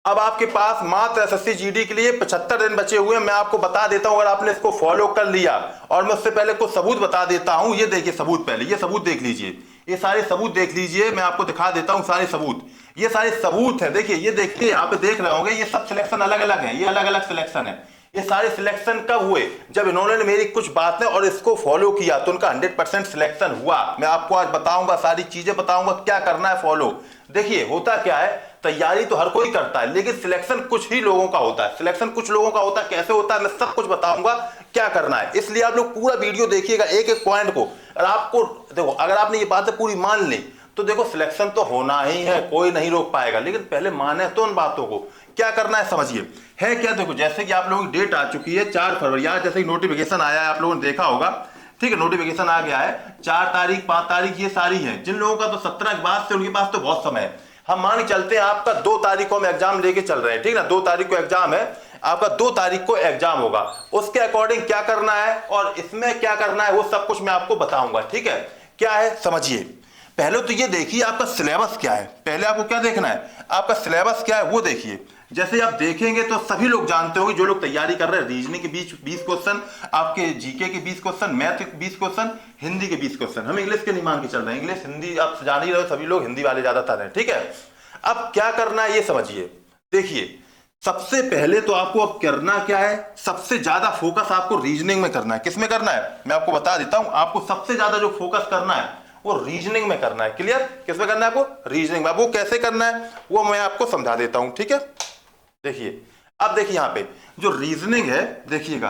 अब आपके पास मात्र एसएससी जीडी के लिए 75 दिन बचे हुए हैं। मैं आपको बता देता हूं, अगर आपने इसको फॉलो कर लिया, और मैं उससे पहले कुछ सबूत बता देता हूं। ये देखिए सबूत, पहले ये सबूत देख लीजिए, ये सारे सबूत देख लीजिए, मैं आपको दिखा देता हूं सारे सबूत। ये सारे सबूत है, देखिए ये देखिए, आप देख रहे होंगे, ये सब सिलेक्शन अलग अलग है, ये अलग अलग सिलेक्शन है। ये सारे सिलेक्शन कब हुए? जब इन्होंने मेरी कुछ बातें और इसको फॉलो किया तो उनका 100% सिलेक्शन हुआ। मैं आपको आज बताऊंगा, सारी चीजें बताऊंगा क्या करना है फॉलो। देखिए होता क्या है, तैयारी तो हर कोई करता है, लेकिन सिलेक्शन कुछ ही लोगों का होता है, सिलेक्शन कुछ लोगों का होता है। कैसे होता है मैं सब कुछ बताऊंगा क्या करना है, इसलिए आप लोग पूरा वीडियो देखिएगा, एक एक पॉइंट को। और आपको देखो, अगर आपने ये बातें पूरी मान ली तो देखो सिलेक्शन तो होना ही है, कोई नहीं रोक पाएगा, लेकिन पहले माने तो उन बातों को। क्या करना है समझिए, है क्या। देखो जैसे कि आप लोगों की डेट आ चुकी है 4 फरवरी, आज जैसे नोटिफिकेशन आया है, आप लोगों ने देखा होगा, ठीक है, नोटिफिकेशन आ गया है 4 तारीख 5 तारीख, ये सारी है। जिन लोगों का तो 17 के बाद से, उनके पास तो बहुत समय है। हम मान के चलते हैं आपका 2 तारीख को हम एग्जाम लेके चल रहे हैं, ठीक ना, 2 तारीख को एग्जाम है आपका, 2 तारीख को एग्जाम होगा। उसके अकॉर्डिंग क्या करना है और इसमें क्या करना है वो सब कुछ मैं आपको बताऊंगा, ठीक है। क्या है समझिए, पहले तो ये देखिए आपका सिलेबस क्या है। पहले आपको क्या देखना है, आपका सिलेबस क्या है वो देखिए। जैसे आप देखेंगे तो सभी लोग जानते होंगे, जो लोग तैयारी कर रहे हैं, रीजनिंग के 20 क्वेश्चन, आपके जीके के 20 क्वेश्चन, मैथ के 20 क्वेश्चन, हिंदी के 20 क्वेश्चन। हम इंग्लिश के नहीं मान के चल रहे हैं, इंग्लिश हिंदी आप जान ही रहे हो, सभी लोग हिंदी वाले ज्यादातर हैं, ठीक है। अब क्या करना है ये समझिए। देखिए सबसे पहले तो आपको अब करना क्या है, सबसे ज्यादा फोकस आपको रीजनिंग में करना है। किसमें करना है मैं आपको बता देता हूं, आपको सबसे ज्यादा जो फोकस करना है वो रीजनिंग में करना है। क्लियर, किसमें करना है आपको, रीजनिंग में। वो कैसे करना है वो मैं आपको समझा देता हूं, ठीक है। देखिए अब देखिए यहां पे जो रीजनिंग है, देखिएगा,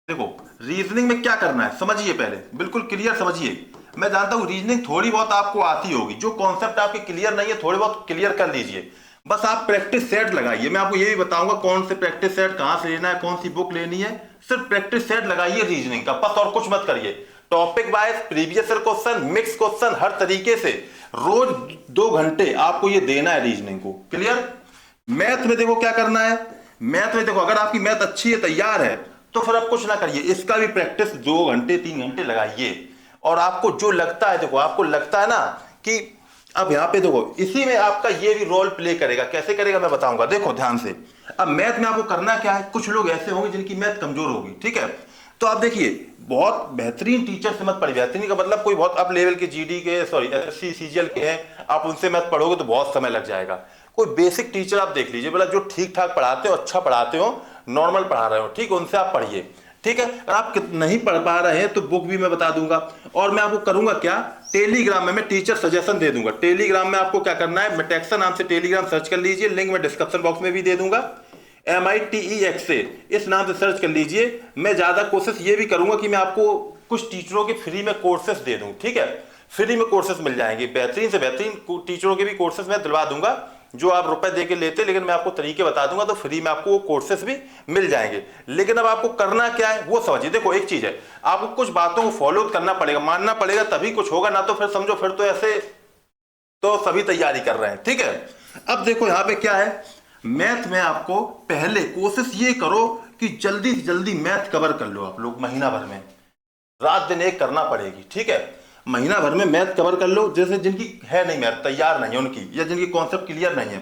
देखो रीजनिंग में क्या करना है समझिए, पहले बिल्कुल क्लियर समझिए। मैं जानता हूं रीजनिंग थोड़ी बहुत आपको आती होगी, जो कॉन्सेप्ट आपके क्लियर नहीं है थोड़े बहुत क्लियर कर लीजिए, बस आप प्रैक्टिस सेट लगाइए। मैं आपको ये भी बताऊंगा कौन से प्रैक्टिस सेट कहां से लेना है, कौन सी बुक लेनी है। सिर्फ प्रैक्टिस सेट लगाइए रीजनिंग का, बस और कुछ मत करिए। Topic wise previous question, mix question, हर तरीके से रोज 2 घंटे आपको ये देना है रीजनिंग को। क्लियर। मैथ में देखो क्या करना है, मैथ में देखो अगर आपकी मैथ अच्छी है, तैयार है, तो फिर आप कुछ ना करिए, इसका भी प्रैक्टिस 2 घंटे 3 घंटे लगाइए। और आपको जो लगता है, देखो आपको लगता है ना कि अब यहां पे देखो इसी में आपका ये भी रोल प्ले करेगा। कैसे करेगा मैं बताऊंगा, देखो ध्यान से। अब मैथ में आपको करना क्या है, कुछ लोग ऐसे होंगे जिनकी मैथ कमजोर होगी, ठीक है, तो आप देखिए बहुत बेहतरीन टीचर से मत पढ़िए। बेहतरीन का मतलब कोई बहुत अप लेवल के जीडी के, सॉरी एसएससी सीजीएल के हैं, आप उनसे मैथ पढ़ोगे तो बहुत समय लग जाएगा। कोई बेसिक टीचर आप देख लीजिए, मतलब जो ठीक ठाक पढ़ाते हो, अच्छा पढ़ाते हो, नॉर्मल पढ़ा रहे हो, ठीक, उनसे आप पढ़िए, ठीक है। अगर आप नहीं पढ़ पा रहे हैं तो बुक भी मैं बता दूंगा। और मैं आपको करूंगा क्या, टेलीग्राम में मैं टीचर सजेशन दे दूंगा। टेलीग्राम में आपको क्या करना है, मेटेक्सा नाम से टेलीग्राम सर्च कर लीजिए, लिंक मैं डिस्क्रिप्शन बॉक्स में भी दे दूंगा। MITEX इस नाम से सर्च कर लीजिए। मैं ज्यादा कोशिश ये भी करूंगा कि मैं आपको कुछ टीचरों के फ्री में कोर्सेस दे दूं, ठीक है, फ्री में कोर्सेस मिल जाएंगे, बेहतरीन से बेहतरीन टीचरों के भी कोर्सेस मैं दिलवा दूंगा, जो आप रुपए दे के लेते, लेकिन मैं आपको तरीके बता दूंगा, तो फ्री में आपको वो कोर्सेस भी मिल जाएंगे। लेकिन अब आपको करना क्या है वो समझिए। देखो एक चीज है, आपको कुछ बातों को फॉलो करना पड़ेगा, मानना पड़ेगा, तभी कुछ होगा, ना तो फिर समझो फिर तो ऐसे तो सभी तैयारी कर रहे हैं, ठीक है। अब देखो यहां पे क्या है, मैथ में आपको पहले कोशिश ये करो कि जल्दी से जल्दी मैथ कवर कर लो आप लोग, महीना भर में, रात दिन एक करना पड़ेगी, ठीक है। महीना भर में मैथ कवर कर लो, जैसे जिनकी है नहीं मैथ, तैयार नहीं है उनकी, या जिनकी कॉन्सेप्ट क्लियर नहीं है,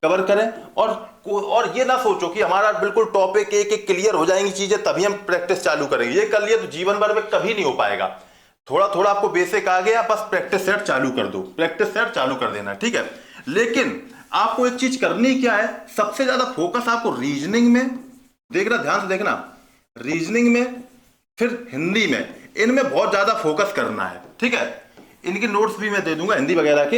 कवर करें। और ये ना सोचो कि हमारा बिल्कुल टॉपिक एक एक क्लियर हो जाएंगी चीजें तभी हम प्रैक्टिस चालू करेंगे। ये कर लिए तो जीवन भर में कभी नहीं हो पाएगा। थोड़ा थोड़ा आपको बेसिक आ गया, बस प्रैक्टिस सेट चालू कर दो, प्रैक्टिस सेट चालू कर देना, ठीक है। लेकिन आपको एक चीज करनी क्या है, सबसे ज्यादा फोकस आपको रीजनिंग में देखना, ध्यान से देखना, रीजनिंग में, फिर हिंदी में, इनमें बहुत ज्यादा फोकस करना है, ठीक है। इनके नोट्स भी मैं दे दूंगा हिंदी वगैरह के।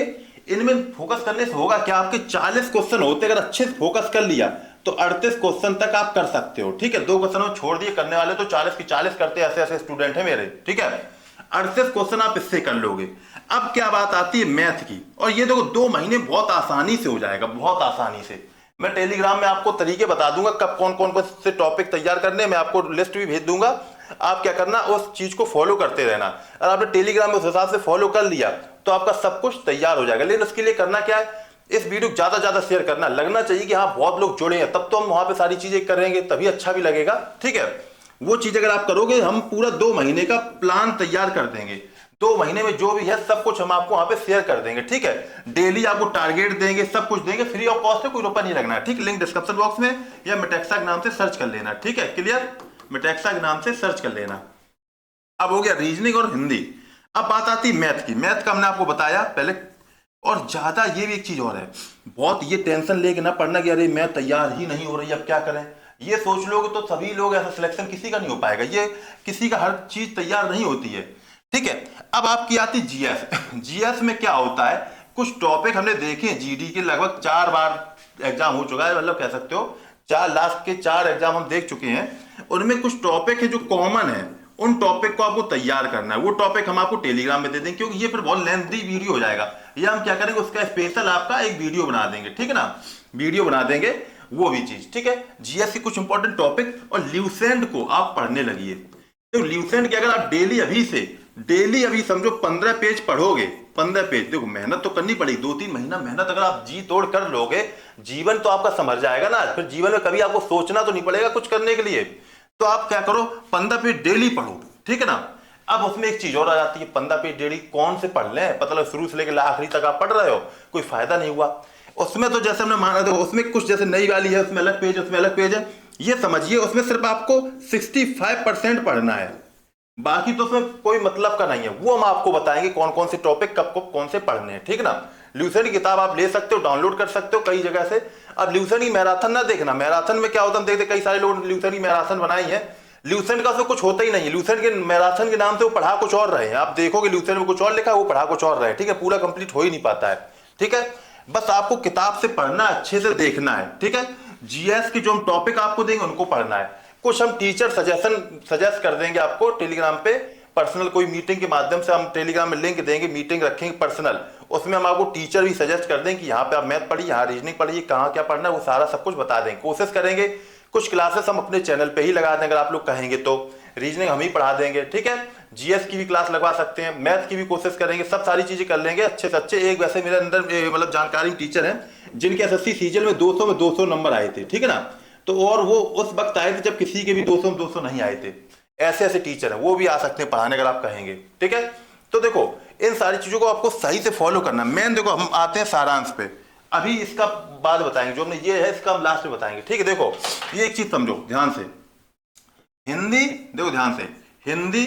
इनमें फोकस करने से होगा क्या, आपके 40 क्वेश्चन होते, अगर अच्छे से फोकस कर लिया तो 38 क्वेश्चन तक आप कर सकते हो, ठीक है। 2 क्वेश्चन छोड़ दिए करने वाले, तो 40 की 40 करते, ऐसे ऐसे स्टूडेंट है मेरे, ठीक है। 38 क्वेश्चन आप इससे कर लोगे। अब क्या बात आती है मैथ की, और ये देखो 2 महीने बहुत आसानी से हो जाएगा, बहुत आसानी से। मैं टेलीग्राम में आपको तरीके बता दूंगा कब कौन कौन से टॉपिक तैयार करने, मैं आपको लिस्ट भी भेज दूंगा। आप क्या करना, उस चीज को फॉलो करते रहना। अगर आपने टेलीग्राम में उस हिसाब से फॉलो कर लिया तो आपका सब कुछ तैयार हो जाएगा। लेकिन उसके लिए करना क्या है, इस वीडियो को ज्यादा ज्यादा शेयर करना, लगना चाहिए कि हाँ बहुत लोग जुड़े हैं, तब तो हम वहां पे सारी चीजें करेंगे, तभी अच्छा भी लगेगा, ठीक है। वो चीज अगर आप करोगे, हम पूरा 2 महीने का प्लान तैयार कर देंगे। 2 महीने में जो भी है सब कुछ हम आपको वहां पे शेयर कर देंगे, ठीक है। डेली आपको टारगेट देंगे, सब कुछ देंगे, फ्री ऑफ कॉस्ट है, कोई रुपया नहीं लगना है, ठीक। लिंक डिस्क्रिप्शन बॉक्स में या मेटेक्सा के नाम से सर्च कर लेना, ठीक है, क्लियर। मेटेक्सा के नाम से सर्च कर लेना। अब हो गया रीजनिंग और हिंदी। अब बात आती है मैथ की। मैथ का हमने आपको बताया पहले। और ज्यादा ये भी एक चीज और है, बहुत ये टेंशन लेके ना पढ़ना कि अरे मैं तैयार ही नहीं हो रही, अब क्या करें। ये सोच लोगे तो सभी लोग ऐसा सिलेक्शन किसी का नहीं हो पाएगा, ये किसी का हर चीज तैयार नहीं होती है, ठीक है। अब आपकी आती जीएस। जीएस में क्या होता है, कुछ टॉपिक हमने देखे जीडी के लगभग 4 बार एग्जाम हो चुका है, मतलब कह सकते हो 4 लास्ट के 4 एग्जाम हम देख चुके हैं। उनमें कुछ टॉपिक है जो कॉमन है, उन टॉपिक को आपको तैयार करना है। वो टॉपिक हम आपको टेलीग्राम में दे देंगे, क्योंकि ये फिर बहुत लेंथी वीडियो हो जाएगा। ये हम क्या करेंगे, उसका स्पेशल आपका एक वीडियो बना देंगे, ठीक है ना, वीडियो बना देंगे वो भी चीज, ठीक है। जीएस के कुछ इंपॉर्टेंट टॉपिक और ल्यूसेंट को आप पढ़ने लगिए। तो ल्यूसेंट के अगर आप डेली अभी समझो 15 पेज पढ़ोगे, 15 पेज, देखो मेहनत तो करनी पड़ेगी, 2-3 महीना मेहनत अगर आप जी तोड़ कर लोगे, जीवन तो आपका संभल जाएगा ना। फिर जीवन में कभी आपको सोचना तो नहीं पड़ेगा कुछ करने के लिए। तो आप क्या करो, 15 पेज डेली पढ़ो, ठीक है ना। अब उसमें एक चीज और आ जाती है, 15 पेज डेली कौन से पढ़ लें, मतलब शुरू से लेकर आखिरी तक आप पढ़ रहे हो, कोई फायदा नहीं हुआ उसमें। तो जैसे हमने माना था, उसमें कुछ जैसे नई वाली है, उसमें अलग पेज, उसमें अलग पेज है, ये समझिए। उसमें सिर्फ आपको 65% पढ़ना है, बाकी तो उसमें कोई मतलब का नहीं है। वो हम आपको बताएंगे कौन कौन से टॉपिक कब कौन से पढ़ने हैं, ठीक है ना। ल्यूसेंट की किताब आप ले सकते हो, डाउनलोड कर सकते हो कई जगह से। अब ल्यूसेंट की मैराथन ना देखना, मैराथन में क्या होता है, हम देखते कई सारे लोग ल्यूसेंट की मैराथन बनाई है, ल्यूसेंट का उसमें कुछ होता ही नहीं है। ल्यूसेंट के मैराथन के नाम से वो पढ़ा कुछ और रहे हैं, आप देखोगे ल्यूसेंट में कुछ और लिखा है, वो पढ़ा कुछ और रहे, ठीक है, पूरा कंप्लीट हो ही नहीं पाता है, ठीक है। बस आपको किताब से पढ़ना, अच्छे से देखना है, ठीक है। जीएस के जो हम टॉपिक आपको देंगे उनको पढ़ना है। कुछ हम टीचर सजेस्ट कर देंगे आपको टेलीग्राम पे, पर्सनल कोई मीटिंग के माध्यम से हम टेलीग्राम में लिंक देंगे, मीटिंग रखेंगे पर्सनल, उसमें हम आपको टीचर भी सजेस्ट कर देंगे कि यहाँ पे आप मैथ पढ़िए, यहाँ रीजनिंग पढ़िए, कहाँ क्या पढ़ना है, वो सारा सब कुछ बता देंगे। कोशिश करेंगे कुछ क्लासेस हम अपने चैनल पे ही लगा देंगे, अगर आप लोग कहेंगे तो रीजनिंग हम ही पढ़ा देंगे, ठीक है। जीएस की भी क्लास लगवा सकते हैं, मैथ की भी कोशिश करेंगे, सब सारी चीजें कर लेंगे अच्छे से अच्छे। एक वैसे मेरे अंदर मतलब जानकारी टीचर हैं जिनके एसएससी सीजन में 200 नंबर आए थे, ठीक है ना। तो और वो उस वक्त आए थे जब किसी के भी 200 नहीं आए थे। ऐसे ऐसे टीचर हैं, वो भी आ सकते हैं पढ़ाने अगर आप कहेंगे, ठीक है। तो देखो इन सारी चीजों को आपको सही से फॉलो करना। मेन देखो हम आते हैं सारांश पे, अभी इसका बाद बताएंगे, जो हमने ये है इसका हम लास्ट में बताएंगे, ठीक है। देखो ये एक चीज समझो ध्यान से, हिंदी देखो ध्यान से, हिंदी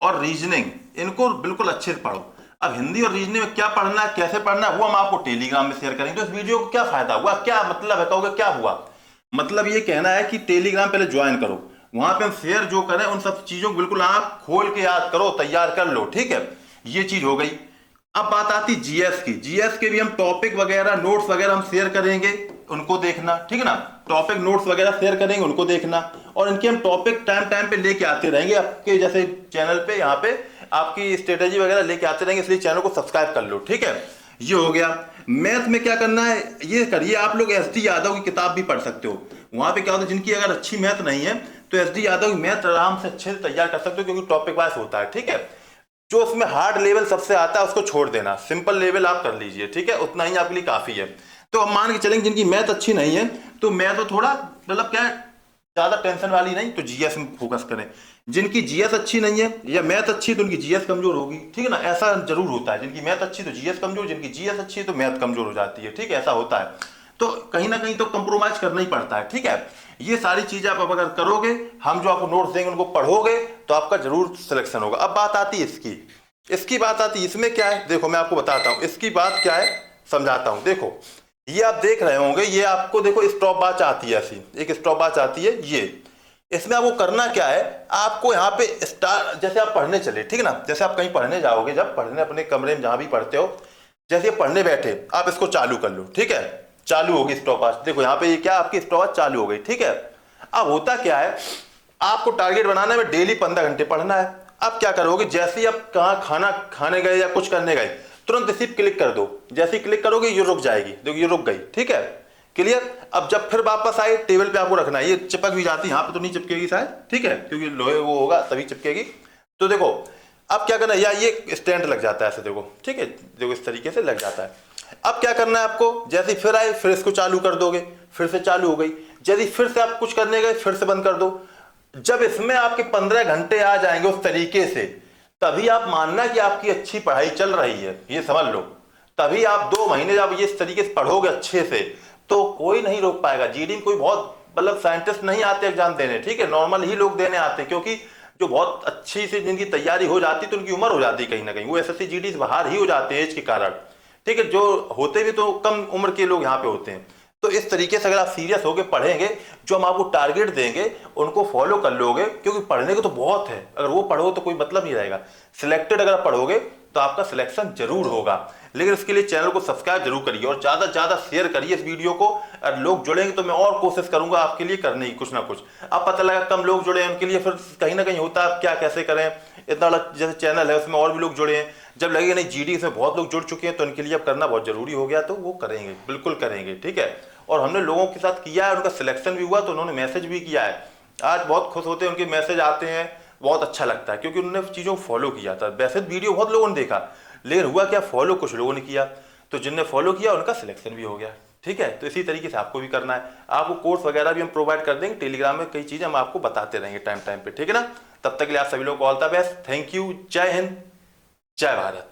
और रीजनिंग इनको बिल्कुल अच्छे से पढ़ो। अब हिंदी और रीजनिंग में क्या पढ़ना है, कैसे पढ़ना है, वो हम आपको टेलीग्राम में शेयर करेंगे। तो इस वीडियो को क्या फायदा हुआ, क्या मतलब है, कहोगे क्या हुआ, मतलब ये कहना है कि टेलीग्राम पहले ज्वाइन करो, वहां पे हम शेयर जो करें उन सब चीजों को बिल्कुल आप खोल के याद करो, तैयार कर लो, ठीक है। ये चीज हो गई। अब बात आती जीएस की। जीएस के भी हम टॉपिक वगैरह नोट्स वगैरह हम शेयर करेंगे, उनको देखना, ठीक है ना। टॉपिक नोट्स वगैरह शेयर करेंगे, उनको देखना। और इनके हम टॉपिक टाइम पे लेके आते रहेंगे आपके जैसे चैनल पे, यहाँ पे आपकी स्ट्रेटेजी वगैरह लेके आते रहेंगे, इसलिए चैनल को सब्सक्राइब कर लो, ठीक है। ये हो गया। मैथ में क्या करना है, ये करिए आप लोग एसडी यादव की किताब भी पढ़ सकते हो। वहां पे क्या होता है, जिनकी अगर अच्छी मैथ नहीं है तो एसडी यादव की मैथ आराम से अच्छे से तैयार कर सकते हो, क्योंकि टॉपिक वाइज होता है, ठीक है। जो उसमें हार्ड लेवल सबसे आता है उसको छोड़ देना, सिंपल लेवल आप कर लीजिए, ठीक है, उतना ही आपके लिए काफी है। तो हम मान के चलेंगे जिनकी मैथ अच्छी नहीं है तो मैथ तो थोड़ा मतलब क्या है, ज्यादा टेंशन वाली नहीं, तो जीएस में फोकस करें। जिनकी जीएस अच्छी नहीं है या मैथ अच्छी तो उनकी जीएस कमजोर होगी, ठीक है ना। ऐसा जरूर होता है, जिनकी मैथ अच्छी तो जीएस कमजोर, जिनकी जीएस अच्छी है तो मैथ कमजोर हो जाती है, ठीक है, ऐसा होता है। तो कहीं ना कहीं तो कंप्रोमाइज करना ही पड़ता है, ठीक है। ये सारी चीजें आप अगर करोगे, हम जो आपको नोट्स देंगे उनको पढ़ोगे तो आपका जरूर सिलेक्शन होगा। अब बात आती है इसकी बात आती है, इसमें क्या है देखो मैं आपको बताता हूं, इसकी बात क्या है समझाता हूं। देखो ये आप देख रहे होंगे, ये आपको देखो स्टॉप वॉच आती है, ऐसी एक स्टॉप वॉच आती है। ये इसमें आपको करना क्या है, आपको यहाँ पे स्टार, जैसे आप पढ़ने चले, ठीक है ना, जैसे आप कहीं पढ़ने जाओगे, जब पढ़ने अपने कमरे में जहां भी पढ़ते हो, जैसे पढ़ने बैठे आप इसको चालू कर लो, ठीक है, चालू होगी स्टॉप वॉच। देखो यहाँ पे ये क्या आपकी स्टॉप वॉच चालू हो गई, ठीक है। अब होता क्या है, आपको टारगेट बनाना है डेली 15 घंटे पढ़ना है। अब क्या करोगे, जैसे ही आप कहाँ खाना खाने गए या कुछ करने गए, तुरंत इसी क्लिक कर दो। जैसे ही क्लिक करोगे ये रुक जाएगी, देखो ये रुक गई, ठीक है, क्लियर। अब जब फिर वापस आए टेबल पे आपको रखना है, ये चिपक भी जाती है, यहाँ पे तो नहीं चिपकेगी शायद, ठीक है, क्योंकि लोहे वो होगा तभी चिपकेगी। तो देखो अब क्या करना है, या ये स्टैंड लग जाता है ऐसे, देखो, ठीक है, देखो इस तरीके से लग जाता है। अब क्या करना है आपको, जैसे फिर आए फिर इसको चालू कर दोगे, फिर से चालू हो गई। यदि फिर से आप कुछ करने गए फिर से बंद कर दो। जब इसमें आपके 15 घंटे आ जाएंगे उस तरीके से, तभी आप मानना कि आपकी अच्छी पढ़ाई चल रही है, ये समझ लो। तभी आप 2 महीने जब ये इस तरीके से पढ़ोगे अच्छे से, तो कोई नहीं रोक पाएगा। जीडी में कोई बहुत मतलब साइंटिस्ट नहीं आते एग्जाम देने, ठीक है, नॉर्मल ही लोग देने आते हैं, क्योंकि जो बहुत अच्छी से जिनकी तैयारी हो जाती तो उनकी उम्र हो जाती कहीं ना कहीं, वो एसएससी जीडी से बाहर ही हो जाते हैं एज के कारण, ठीक है। जो होते भी तो कम उम्र के लोग यहाँ पे होते हैं। तो इस तरीके से अगर आप सीरियस होकर पढ़ेंगे, जो हम आपको टारगेट देंगे उनको फॉलो कर लोगे, क्योंकि पढ़ने को तो बहुत है, अगर वो पढ़ो तो कोई मतलब नहीं रहेगा। सिलेक्टेड अगर आप पढ़ोगे तो आपका सिलेक्शन जरूर होगा, लेकिन इसके लिए चैनल को सब्सक्राइब जरूर करिए और ज़्यादा से ज़्यादा शेयर करिए इस वीडियो को। और लोग जुड़ेंगे तो मैं और कोशिश करूंगा आपके लिए करने की कुछ ना कुछ। अब पता लगा कम लोग जुड़े हैं, उनके लिए फिर कहीं ना कहीं होता है क्या कैसे करें, इतना बड़ा जैसे चैनल है उसमें और भी लोग जुड़े हैं, जब लगेगा नहीं जीडी से बहुत लोग जुड़ चुके हैं तो उनके लिए अब करना बहुत जरूरी हो गया, तो वो करेंगे, बिल्कुल करेंगे, ठीक है। और हमने लोगों के साथ किया है, उनका सिलेक्शन भी हुआ, तो उन्होंने मैसेज भी किया है, आज बहुत खुश होते हैं, उनके मैसेज आते हैं, बहुत अच्छा लगता है, क्योंकि उन्होंने चीज़ों को फॉलो किया था। वैसे वीडियो बहुत लोगों ने देखा, लेकिन हुआ क्या, फॉलो कुछ लोगों ने किया, तो जिनने फॉलो किया उनका सिलेक्शन भी हो गया, ठीक है। तो इसी तरीके से आपको भी करना है। आपको कोर्स वगैरह भी हम प्रोवाइड कर देंगे, टेलीग्राम में कई चीज़ें हम आपको बताते रहेंगे टाइम टाइम पे, ठीक है ना। तब तक के लिए आप सभी लोग को all the best, thank you, जय हिंद, जय भारत।